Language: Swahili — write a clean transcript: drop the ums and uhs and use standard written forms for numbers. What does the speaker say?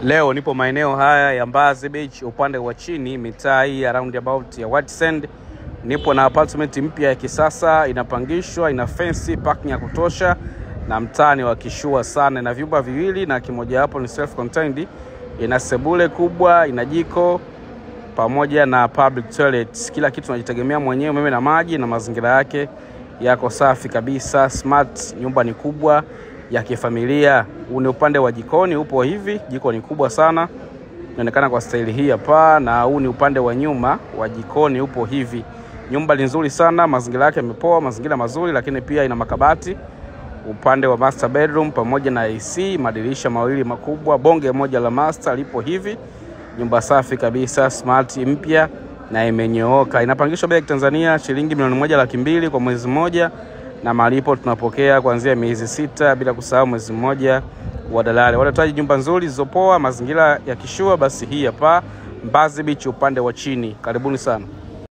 Leo nipo maeneo haya ya Mbaazi Beach upande wa chini, mitaa hii ya roundabout ya White Sand. Nipo na apartment mpya ya kisasa, inapangishwa, ina fence, parking ya kutosha na mtaani wa kishua sana, na vyumba viwili na kimoja hapo ni self contained. Ina sebule kubwa, ina jiko pamoja na public toilet. Kila kitu unajitegemea mwenyewe, umeme na maji, na mazingira yake yako safi kabisa. Smart, nyumba ni kubwa ya kifamilia. Ni upande wa jikoni upo hivi, jiko ni kubwa sana, inaonekana kwa staili hii hapa, na huu ni upande wa nyuma wa jikoni upo hivi. Nyumba ni nzuri sana, mazingira yake yamepoa, mazingira mazuri, lakini pia ina makabati. Upande wa master bedroom pamoja na AC, madirisha mawili makubwa, bonge moja la master lipo hivi. Nyumba safi kabisa, smart, mpya na imenyooka. Inapangishwa bei ya Tanzania shilingi 1,200,000 kwa mwezi mmoja, na malipo tunapokea kuanzia miezi 6 bila kusahau mwezi mmoja wa dalali. Wanahitaji nyumba nzuri zilizopoa, mazingira ya kishua, basi hii hapa Mbaazi Beach upande wa chini. Karibuni sana.